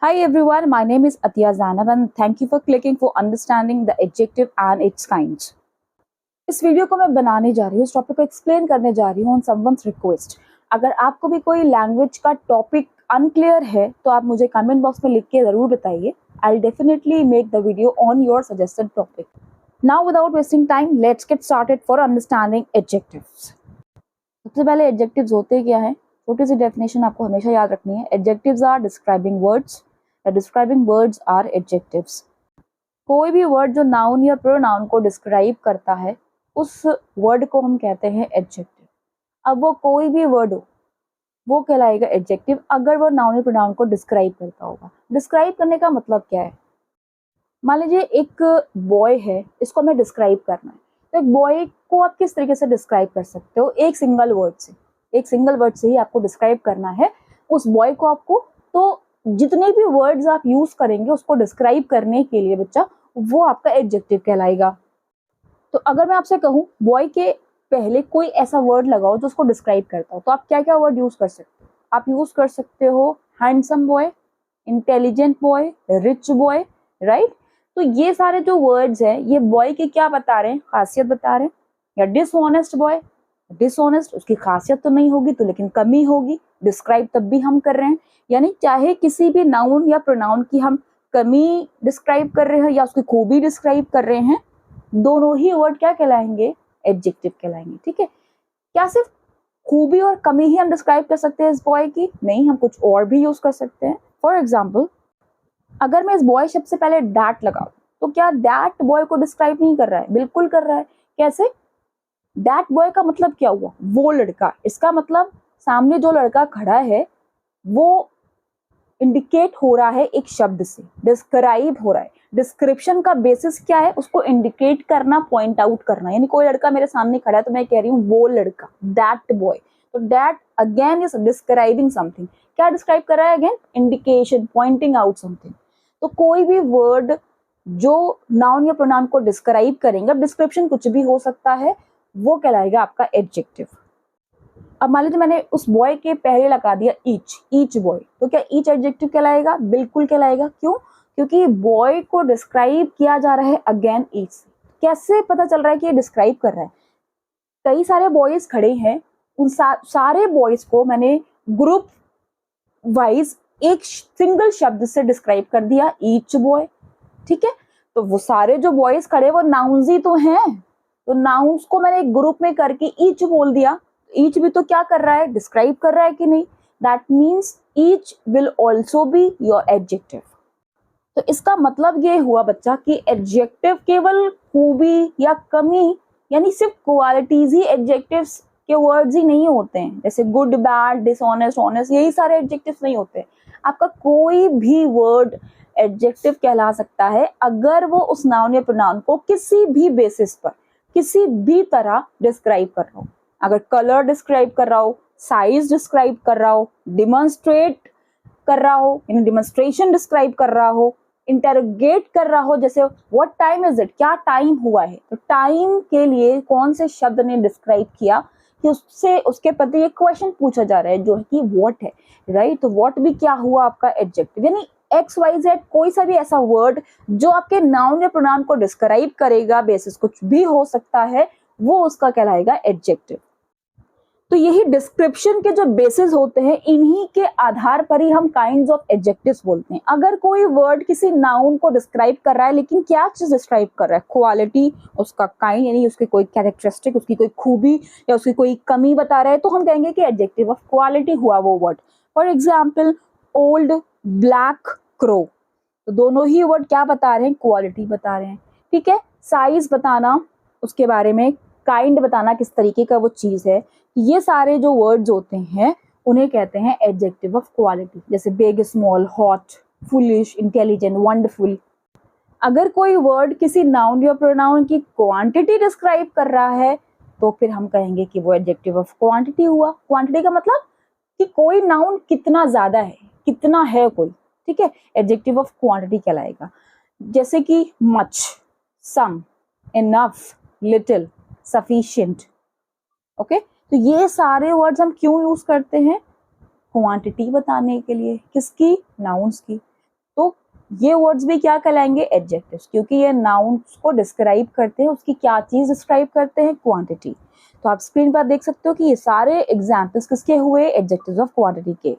Hi everyone, my name is Atiya Zainab and thank you for clicking for understanding the adjective and its kinds. इस video को मैं बनाने जा रही हूँ, इस टॉपिक को एक्सप्लेन करने जा रही हूँ ऑन समवन्स रिक्वेस्ट। अगर आपको भी कोई लैंग्वेज का टॉपिक अनक्लियर है तो आप मुझे कमेंट बॉक्स में लिख के ज़रूर बताइए। I will definitely make the video on your suggested topic. Now without wasting time let's get started for understanding adjectives. सबसे पहले एडजेक्टिव्स होते क्या है, छोटी सी डेफिनेशन आपको हमेशा याद रखनी है। Adjectives are describing words, describing words are adjectives. कोई भी वर्ड जो नाउन या प्रोनाउन को डिस्क्राइब करता है उस वर्ड को हम कहते हैं एडजेक्टिव। अब वो कोई भी वर्ड हो वो कहलाएगा एडजेक्टिव अगर वो नाउन या प्रोनाउन को डिस्क्राइब करता होगा। डिस्क्राइब करने का मतलब क्या है, मान लीजिए एक बॉय है, इसको हमें डिस्क्राइब करना है, तो एक बॉय को आप किस तरीके से डिस्क्राइब कर सकते हो? एक सिंगल वर्ड से ही आपको डिस्क्राइब करना है उस बॉय को आपको। तो जितने भी वर्ड्स आप यूज करेंगे उसको डिस्क्राइब करने के लिए बच्चा, वो आपका एडजेक्टिव कहलाएगा। तो अगर मैं आपसे कहूँ बॉय के पहले कोई ऐसा वर्ड लगाओ जो उसको डिस्क्राइब करता हो, तो आप क्या क्या वर्ड यूज कर सकते हो? आप यूज कर सकते हो handsome boy, intelligent boy, rich boy, right. तो ये सारे जो वर्ड्स हैं ये बॉय की क्या बता रहे हैं? खासियत बता रहे हैं। या डिसऑनेस्ट बॉय, डिसऑनेस्ट उसकी खासियत तो नहीं होगी तो लेकिन कमी होगी, डिस्क्राइब तब भी हम कर रहे हैं। यानी चाहे किसी भी नाउन या प्रोनाउन की हम कमी डिस्क्राइब कर रहे हैं या उसकी खूबी डिस्क्राइब कर रहे हैं, दोनों ही वर्ड क्या कहलाएंगे? एडजेक्टिव कहलाएंगे। ठीक है, क्या सिर्फ खूबी और कमी ही हम डिस्क्राइब कर सकते हैं इस बॉय की? नहीं, हम कुछ और भी यूज कर सकते हैं। फॉर एग्जाम्पल, अगर मैं इस बॉय शब्द से पहले दैट लगाऊं तो क्या दैट बॉय को डिस्क्राइब नहीं कर रहा है? बिल्कुल कर रहा है। कैसे? दैट बॉय का मतलब क्या हुआ? वो लड़का। इसका मतलब सामने जो लड़का खड़ा है वो इंडिकेट हो रहा है एक शब्द से, डिस्क्राइब हो रहा है। डिस्क्रिप्शन का बेसिस क्या है? उसको इंडिकेट करना, पॉइंट आउट करना। यानी कोई लड़का मेरे सामने खड़ा है तो मैं कह रही हूँ वो लड़का, दैट बॉय। तो that again is describing something. क्या डिस्क्राइब कर रहा है? Again indication, pointing out something. तो कोई भी वर्ड जो नाउन या प्रोनाउन को डिस्क्राइब करेंगे, अब डिस्क्रिप्शन कुछ भी हो सकता है, वो कहलाएगा आपका एडजेक्टिव। अब मान लीजिए मैंने उस बॉय के पहले लगा दिया ईच बॉय, तो क्या ईच एडजेक्टिव कहलाएगा? बिल्कुल कहलाएगा। क्यों? क्योंकि बॉय को डिस्क्राइब किया जा रहा है अगेन ईच से। कैसे पता चल रहा है कि ये डिस्क्राइब कर रहा है? कई सारे बॉयज खड़े हैं, उन सारे बॉयज को मैंने ग्रुप वाइज एक सिंगल शब्द से डिस्क्राइब कर दिया, ईच बॉय। ठीक है, तो वो सारे जो बॉयज खड़े वो नाउन्स ही तो हैं, तो नाउन्स को मैंने एक ग्रुप में करके ईच बोल दिया। ईच भी तो क्या कर रहा है? डिस्क्राइब कर रहा है कि नहीं? That means each will also be your adjective. तो इसका मतलब ये हुआ बच्चा कि एडजेक्टिव केवल खूबी या कमी, यानी सिर्फ क्वालिटीज ही एडजेक्टिव्स के वर्ड्स ही नहीं होते हैं। जैसे गुड, बैड, डिसऑनेस्ट, ऑनेस्ट, यही सारे एडजेक्टिव्स नहीं होते। आपका कोई भी वर्ड एडजेक्टिव कहला सकता है अगर वो उस नाउन या प्रोनाउन को किसी भी बेसिस पर, किसी भी तरह डिस्क्राइब कर रहा हो। अगर कलर डिस्क्राइब कर रहा हो, साइज डिस्क्राइब कर रहा हो, डिमॉन्स्ट्रेट कर रहा हो, यानी डिमॉन्स्ट्रेशन डिस्क्राइब कर रहा हो, इंटेरोगेट कर रहा हो, जैसे व्हाट टाइम इज इट, क्या टाइम हुआ है, तो टाइम के लिए कौन से शब्द ने डिस्क्राइब किया कि उससे उसके प्रति एक क्वेश्चन पूछा जा रहा है जो है कि व्हाट है, राइट। तो व्हाट भी क्या हुआ? आपका एडजेक्टिव। यानी XYZ कोई सा भी ऐसा वर्ड जो आपके नाउन या प्रोनाउन को डिस्क्राइब करेगा, बेसिस कुछ भी हो सकता है, वो उसका कहलाएगा एडजेक्टिव। तो यही डिस्क्रिप्शन के जो बेसिस होते हैं, इन्हीं के आधार पर ही हम काइंड्स ऑफ एडजेक्टिव्स बोलते हैं। अगर कोई वर्ड किसी नाउन को डिस्क्राइब कर रहा है, लेकिन क्या चीज डिस्क्राइब कर रहा है? क्वालिटी, उसका काइंड, यानी उसकी कोई कैरेक्टरिस्टिक, उसकी कोई खूबी या उसकी कोई कमी बता रहा है, तो हम कहेंगे कि एडजेक्टिव ऑफ क्वालिटी हुआ वो word. For example, old black crow, तो दोनों ही वर्ड क्या बता रहे हैं? क्वालिटी बता रहे हैं। ठीक है, साइज बताना, उसके बारे में काइंड बताना किस तरीके का वो चीज है, ये सारे जो वर्ड्स होते हैं उन्हें कहते हैं एडजेक्टिव ऑफ क्वालिटी। जैसे big, small, hot, foolish, intelligent, wonderful. अगर कोई वर्ड किसी नाउन या प्रोनाउन की क्वांटिटी डिस्क्राइब कर रहा है तो फिर हम कहेंगे कि वो एडजेक्टिव ऑफ क्वांटिटी हुआ। क्वांटिटी का मतलब कि कोई नाउन कितना ज्यादा है, कितना है कोई, ठीक है, एडजेक्टिव ऑफ क्वांटिटी कहलाएगा। जैसे कि मच, सम, इनफ, लिटिल, सफिशिएंट। ओके, तो ये सारे वर्ड्स हम क्यों यूज करते हैं? क्वांटिटी बताने के लिए। किसकी? नाउन्स की। ये वर्ड्स भी क्या कहलाएंगे, एडजेक्टिव्स, क्योंकि ये नाउन्स को डिस्क्राइब करते हैं, उसकी क्या चीज डिस्क्राइब करते हैं, क्वांटिटी। तो आप स्क्रीन पर देख सकते हो कि ये सारे एग्जाम्पल्स किसके हुए, एडजेक्टिव्स ऑफ क्वांटिटी के।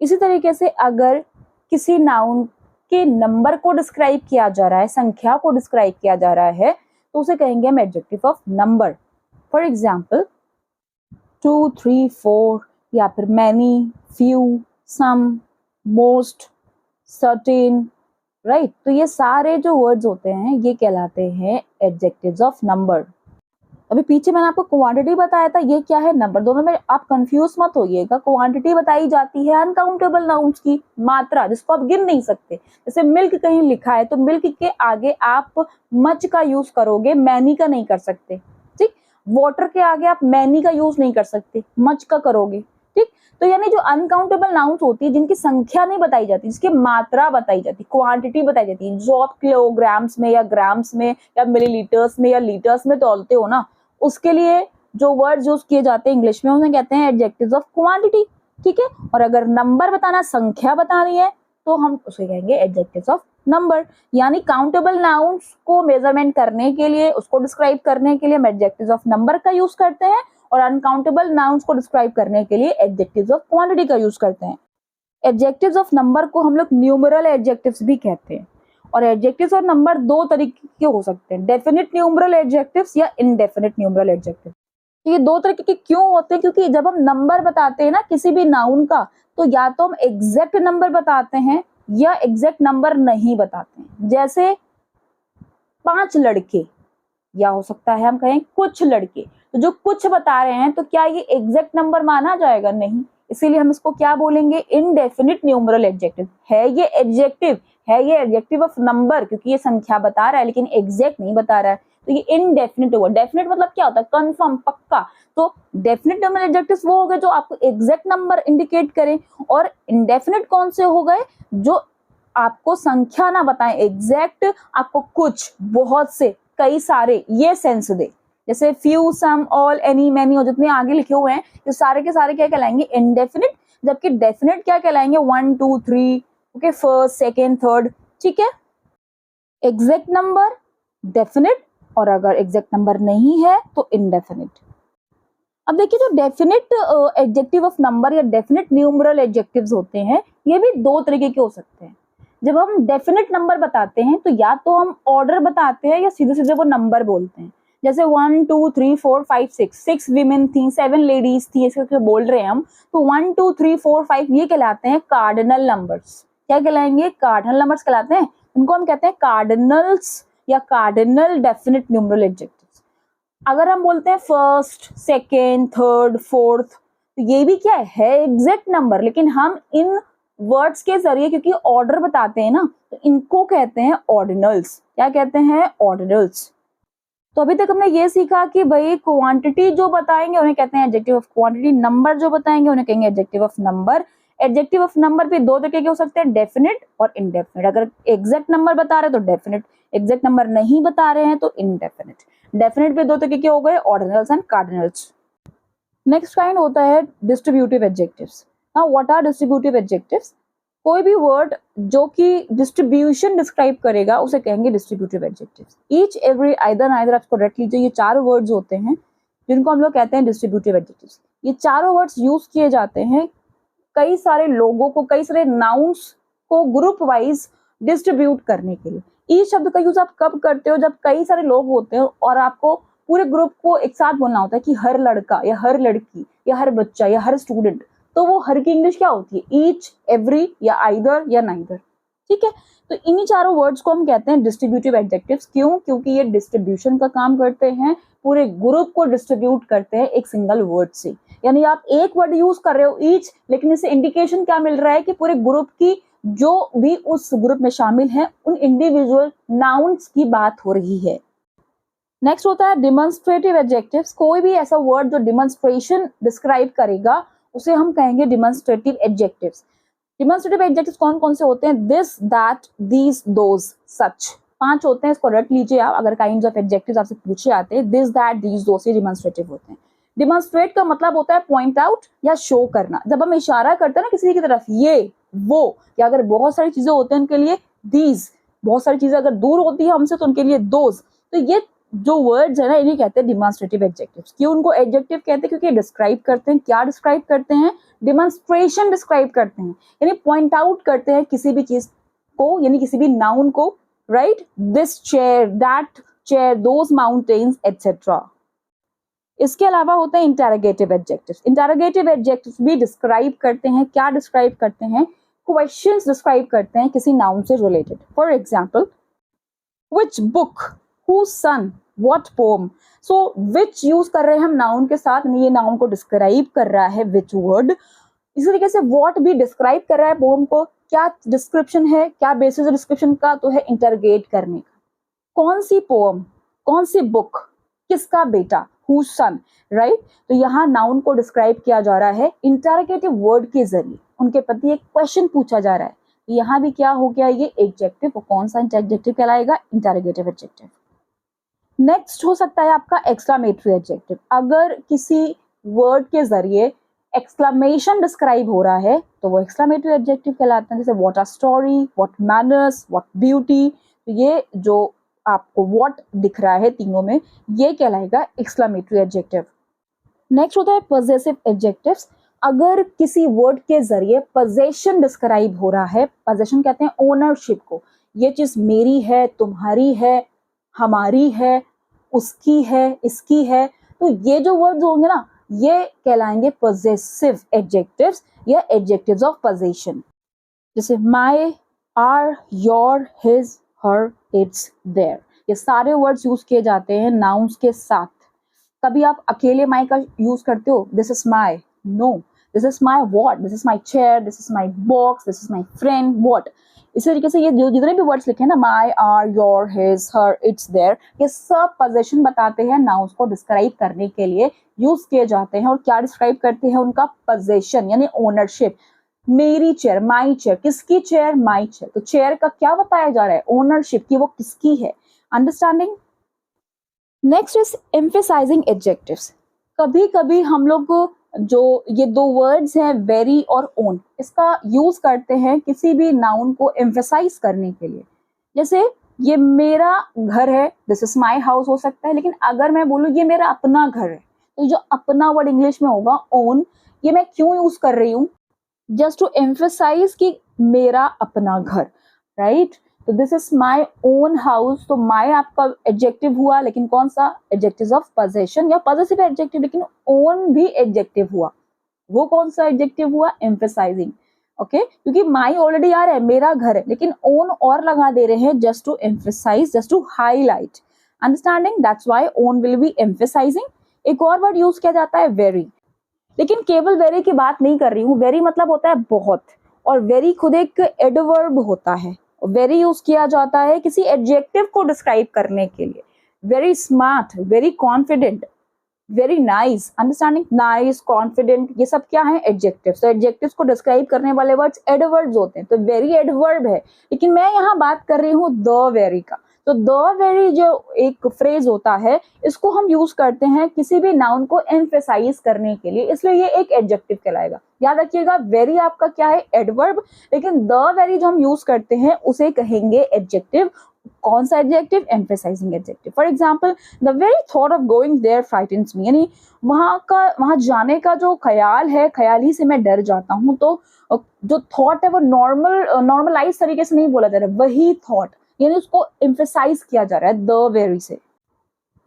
इसी तरीके से अगर किसी नाउन के नंबर को डिस्क्राइब किया जा रहा है, संख्या को डिस्क्राइब किया जा रहा है, तो उसे कहेंगे हम adjective of number. For example 2, 3, 4, या फिर मैनी, फ्यू, सम, मोस्ट, सर्टेन, राइट। तो ये सारे जो वर्ड्स होते हैं ये कहलाते हैं एडजेक्टिव्स ऑफ नंबर। अभी पीछे मैंने आपको क्वांटिटी बताया था, ये क्या है, नंबर। दोनों में आप कंफ्यूज मत होइएगा। क्वांटिटी बताई जाती है अनकाउंटेबल नाउन्स की मात्रा, जिसको आप गिन नहीं सकते। जैसे मिल्क कहीं लिखा है तो मिल्क के आगे आप मच का यूज करोगे, मैनी का नहीं कर सकते, ठीक। वाटर के आगे आप मैनी का यूज नहीं कर सकते, मच का करोगे, ठीक। तो यानी जो अनकाउंटेबल नाउन्स होती है, जिनकी संख्या नहीं बताई जाती, जिसकी मात्रा बताई जाती, क्वांटिटी बताई जाती है, जो आप किलोग्राम्स में या ग्राम्स में या मिलीलीटर्स में या लीटर्स में तौलते हो ना, उसके लिए जो वर्ड यूज किए जाते हैं इंग्लिश में, उन्हें कहते हैं एडजेक्टिव्स ऑफ क्वांटिटी, ठीक है। और अगर नंबर बताना, संख्या बतानी है, तो हम उसे कहेंगे एडजेक्टिव्स ऑफ नंबर। यानी काउंटेबल नाउन्स को मेजरमेंट करने के लिए, उसको डिस्क्राइब करने के लिए हम एडजेक्टिव्स ऑफ नंबर का यूज करते हैं, और अनकाउंटेबल नाउन्स को डिस्क्राइब करने के लिए एडजेक्टिव्स ऑफ क्वांटिटी का यूज करते हैं। एडजेक्टिव्स ऑफ नंबर को हम लोग न्यूमरल एडजेक्टिव्स भी कहते हैं। और एडजेक्टिव्स और नंबर दो तरीके के हो सकते हैं, डेफिनिट न्यूमरल एडजेक्टिव्स या इनडेफिनिट न्यूमरल एडजेक्टिव। ये दो तरीके के क्यों होते हैं, क्योंकि जब हम नंबर बताते हैं ना किसी भी नाउन का, तो या तो हम एग्जैक्ट नंबर बताते हैं या एग्जैक्ट नंबर नहीं बताते हैं। जैसे 5 लड़के, या हो सकता है हम कहें कुछ लड़के, तो जो कुछ बता रहे हैं तो क्या ये एग्जैक्ट नंबर माना जाएगा, नहीं। इसीलिए हम इसको क्या बोलेंगे, इनडेफिनिट न्यूमरल एडजेक्टिव। है ये एडजेक्टिव, है ये एडजेक्टिव ऑफ नंबर, क्योंकि ये संख्या बता रहा है लेकिन एग्जैक्ट नहीं बता रहा है, तो ये इनडेफिनिट हुआ। डेफिनिट मतलब क्या होता है, कंफर्म, पक्का। तो डेफिनिट न्यूमरल एडजेक्टिव्स वो हो गए जो आपको एग्जैक्ट नंबर इंडिकेट करें, और इनडेफिनिट कौन से हो गए, जो आपको संख्या ना बताएं, एग्जैक्ट आपको कुछ, बहुत से, कई सारे, ये सेंस दे। जैसे फ्यू, सम, ऑल, एनी, मैनी, और जितने आगे लिखे हुए हैं, तो सारे के सारे क्या कहलाएंगे, इनडेफिनिट। जबकि डेफिनिट क्या कहलाएंगे, 1, 2, 3, ओके, फर्स्ट, सेकेंड, थर्ड, ठीक है। एग्जैक्ट नंबर डेफिनिट, और अगर एग्जैक्ट नंबर नहीं है तो इनडेफिनिट। अब देखिए, जो डेफिनिट एडजेक्टिव ऑफ नंबर या डेफिनिट न्यूमरल एडजेक्टिव्स होते हैं, ये भी दो तरीके के हो सकते हैं। जब हम डेफिनिट नंबर बताते हैं तो या तो हम ऑर्डर बताते हैं या सीधे सीधे वो नंबर बोलते हैं। जैसे 1, 2, 3, 4, 5, 6 वीमेन थी, 7 लेडीज थी, ऐसे बोल रहे हैं हम, तो 1, 2, 3, 4, 5 ये कहलाते हैं कार्डिनल नंबर्स। क्या कहलाएंगे, कार्डिनल नंबर्स कहलाते हैं। इनको हम कहते हैं कार्डिनल्स या कार्डिनल डेफिनिट न्यूमरल एडजेक्टिव्स। अगर हम बोलते हैं फर्स्ट, सेकेंड, थर्ड, फोर्थ, तो ये भी क्या है एग्जैक्ट नंबर, लेकिन हम इन वर्ड्स के जरिए क्योंकि ऑर्डर बताते हैं ना, तो इनको कहते हैं ऑर्डिनल्स। क्या कहते हैं, ऑर्डिनल्स। तो अभी तक हमने ये सीखा कि भाई क्वांटिटी जो बताएंगे उन्हें कहते हैं एडजेक्टिव ऑफ क्वांटिटी, नंबर जो बताएंगे उन्हें कहेंगे adjective of number. Adjective of number पे दो तरीके के हो सकते हैं, डेफिनिट और इनडेफिनिट। अगर एग्जैक्ट नंबर बता रहे हैं तो डेफिनिट, एग्जैक्ट नंबर नहीं बता रहे हैं तो इनडेफिनिट। डेफिनिट पे दो तरीके के हो गए, ordinals and cardinals. Next kind होता है distributive adjectives. Now what are distributive adjectives? कोई भी वर्ड जो कि डिस्ट्रीब्यूशन डिस्क्राइब करेगा उसे कहेंगे distributive adjectives. Each, every, either, neither, आपको रट लीजिए, ये चारों वर्ड्स होते हैं जिनको हम लोग कहते हैं डिस्ट्रीब्यूटिव एडजेक्टिव्स। ये चारों वर्ड्स यूज किए जाते हैं कई सारे लोगों को, कई सारे नाउन्स को ग्रुप वाइज डिस्ट्रीब्यूट करने के लिए। ईच शब्द का यूज आप कब करते हो, जब कई सारे लोग होते हैं और आपको पूरे ग्रुप को एक साथ बोलना होता है कि हर लड़का या हर लड़की या हर बच्चा या हर स्टूडेंट, तो वो हर की इंग्लिश क्या होती है, ईच, एवरी या आइदर या नाइदर, ठीक है। तो इन्हीं चारों वर्ड्स को हम कहते हैं डिस्ट्रीब्यूटिव एडजेक्टिव्स। क्यों? क्योंकि ये डिस्ट्रीब्यूशन का काम करते हैं, पूरे ग्रुप को डिस्ट्रीब्यूट करते हैं एक सिंगल वर्ड से। यानी आप एक वर्ड यूज कर रहे हो ईच, लेकिन इससे इंडिकेशन क्या मिल रहा है कि पूरे ग्रुप की जो भी उस ग्रुप में शामिल हैं उन इंडिविजुअल नाउन्स की बात हो रही है। नेक्स्ट होता है डिमॉन्स्ट्रेटिव एडजेक्टिव्स। कोई भी ऐसा वर्ड जो डिमॉन्स्ट्रेशन डिस्क्राइब करेगा उसे हम कहेंगे डिमॉन्स्ट्रेटिव एडजेक्टिव्स। डिमॉन्स्ट्रेटिव एडजेक्टिव्स कौन कौन से होते हैं? दिस, दैट, दीज, दोज, सच। 5 होते हैं, इसको रट लीजिए आप। अगर काइंड्स ऑफ एडजेक्टिव्स आपसे पूछे आते हैं, दिस, दैट, दीज, दोज, ये डिमॉन्स्ट्रेटिव होते हैं। डिमॉन्स्ट्रेट का मतलब होता है पॉइंट आउट या शो करना। जब हम इशारा करते हैं ना किसी की तरफ, ये, वो, या अगर बहुत सारी चीजें होती हैं उनके लिए these, बहुत सारी चीजें अगर दूर होती है हमसे तो उनके लिए those। तो ये जो वर्ड्स है ना इन्हें कहते हैं डिमॉन्स्ट्रेटिव एडजेक्टिव्स। क्यों उनको एडजेक्टिव कहते हैं? क्योंकि डिस्क्राइब करते हैं, क्या डिस्क्राइब करते हैं? डिमॉन्स्ट्रेशन डिस्क्राइब करते हैं, यानी पॉइंट आउट करते हैं किसी भी चीज को, यानी किसी भी नाउन को, right? This chair, that chair, those mountains etcetera. इसके अलावा होते हैं इंटरोगेटिव एडजेक्टिव्स। इंटरोगेटिव एडजेक्टिव्स भी डिस्क्राइब करते हैं, क्या डिस्क्राइब करते हैं? क्वेश्चंस डिस्क्राइब करते हैं किसी नाउन से related. For example, which book, who son, what poem. So which use कर रहे हैं हम नाउन के साथ, ये नाउन को डिस्क्राइब कर रहा है विच वर्ड। इसी तरीके से व्हाट भी डिस्क्राइब कर रहा है पोम को। क्या डिस्क्रिप्शन है, क्या बेसिस डिस्क्रिप्शन का? तो है इंटरगेट करने का। कौन सी पोम, कौन सी बुक, किसका बेटा, हु सन, राइट? तो यहाँ नाउन को डिस्क्राइब किया जा रहा है इंटरोगेटिव वर्ड के जरिए, उनके प्रति एक क्वेश्चन पूछा जा रहा है। यहाँ भी क्या हो गया, ये एडजेक्टिव। कौन सा एडजेक्टिव कहलाएगा? Interrogative adjective. नेक्स्ट हो सकता है आपका एक्सक्लामेटरी एडजेक्टिव। अगर किसी वर्ड के जरिए एक्सक्लामेशन डिस्क्राइब हो रहा है तो वो एक्सक्लामेटरी एडजेक्टिव कहलाते हैं। जैसे what a story, what manners, what beauty. तो ये जो आपको व्हाट दिख रहा है तीनों में, ये कहलाएगा एक्सक्लामेटरी एडजेक्टिव। नेक्स्ट होता है पजेसिव एडजेक्टिव्स। अगर किसी वर्ड के जरिए पोजेशन डिस्क्राइब हो रहा है, पोजेशन कहते हैं ओनरशिप को, ये चीज मेरी है, तुम्हारी है, हमारी है, उसकी है, इसकी है, तो ये जो वर्ड्स होंगे ना, ये कहलाएंगे पोजेसिव एडजेक्टिव्स या एडजेक्टिव्स ऑफ पोजेशन। जैसे my, our, your, his, her, its, their. ये सारे वर्ड्स यूज किए जाते हैं नाउन्स के साथ। कभी आप अकेले माय का यूज करते हो? This is my, no. This is my what, this is my chair, this is my box, this is my friend, what. इसी तरीके से ये जितने भी वर्ड्स लिखे हैं ना, my, our, your, his, her, its, their, ये सब पोजेशन बताते हैं, नाउन्स को डिस्क्राइब करने के लिए यूज किए जाते हैं। और क्या डिस्क्राइब करते हैं? उनका पोजेशन यानी ओनरशिप। मेरी चेयर, माई चेयर, किसकी चेयर? My chair. तो चेयर का क्या बताया जा रहा है? ओनरशिप की, वो किसकी है। Understanding? Next is emphasizing adjectives. कभी कभी हम लोग जो ये दो वर्ड्स हैं वेरी और ओन, इसका यूज करते हैं किसी भी नाउन को एम्फेसाइज करने के लिए। जैसे ये मेरा घर है, दिस इज माई हाउस हो सकता है, लेकिन अगर मैं बोलूँ ये मेरा अपना घर है, तो जो अपना वर्ड इंग्लिश में होगा ओन, ये मैं क्यों यूज कर रही हूँ? जस्ट टू एम्फेसाइज कि मेरा अपना घर, राइट? तो this is my own house. तो माई आपका एडजेक्टिव हुआ, लेकिन कौन सा? एडजेक्टिव ऑफ पोजेशन या पॉजिटिव एडजेक्टिव, लेकिन ओन भी एडजेक्टिव हुआ। वो कौन सा एडजेक्टिव हुआ? एम्फेसाइजिंग। ओके, क्योंकि माई ऑलरेडी आ रहा है, मेरा घर है, लेकिन ओन और लगा दे रहे हैं just to emphasise, just to highlight. Understanding? That's why own will be emphasising. एक और वर्ड यूज किया जाता है वेरी, लेकिन केवल वेरी की बात नहीं कर रही हूँ। वेरी मतलब होता है बहुत, और वेरी खुद एक एडवर्ब होता है। वेरी यूज किया जाता है किसी एडजेक्टिव को डिस्क्राइब करने के लिए। Very smart, very confident, very nice. Understanding? Nice, confident, ये सब क्या है? एडजेक्टिव्स। तो एडजेक्टिव्स को डिस्क्राइब करने वाले वर्ड्स एडवर्ब्स होते हैं। तो वेरी एडवर्ब है, लेकिन मैं यहाँ बात कर रही हूँ द वेरी का। तो द वेरी जो एक फ्रेज होता है, इसको हम यूज करते हैं किसी भी नाउन को एम्फेसाइज करने के लिए, इसलिए ये एक एडजेक्टिव कहलाएगा। याद रखिएगा, वेरी आपका क्या है? एडवर्ब, लेकिन द वेरी जो हम यूज करते हैं उसे कहेंगे एडजेक्टिव। कौन सा adjective? Emphasising adjective. For example, the very thought of going there frightens me, यानी वहां जाने का जो ख्याल है, ख्याल ही से मैं डर जाता हूँ। तो जो थॉट है वो नॉर्मलाइज तरीके से नहीं बोला जा रहा है, वही थॉट, यानी उसको एम्फेसाइज किया जा रहा है द वेरी से।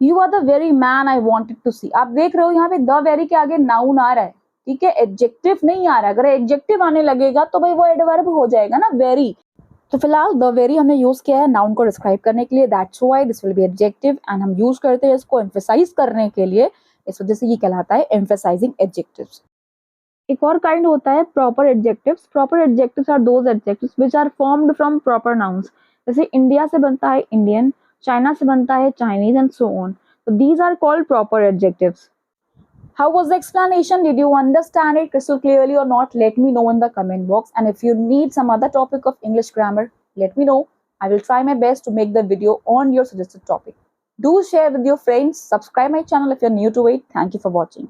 You are the very man I wanted to see. आप देख रहे हो यहाँ पे द वेरी के आगे नाउन आ रहा है, ठीक है, एडजेक्टिव नहीं आ रहा है। अगर एडजेक्टिव आने लगेगा तो भाई वो एडवर्ब हो जाएगा ना, वेरी। तो फिलहाल द वेरी हमने यूज किया है नाउन को डिस्क्राइब करने के लिए, that's why this will be adjective, and हम यूज करते हैं इसको एम्फेसाइज करने के लिए, इस वजह से ये कहलाता है एम्फेसाइजिंग एडजेक्टिव्स। एक और काइंड होता है proper adjectives. Proper adjectives are those adjectives which are formed from proper nouns. जैसे इंडिया से बनता है इंडियन, चाइना से बनता है Chinese, and so on. So these are called proper adjectives. How was the explanation? Did you understand it crystal clearly or not? Let me know in the comment box. And if you need some other topic of English grammar, let me know. I will try my best to make the video on your suggested topic. Do share with your friends. Subscribe my channel if you're new to it. Thank you for watching.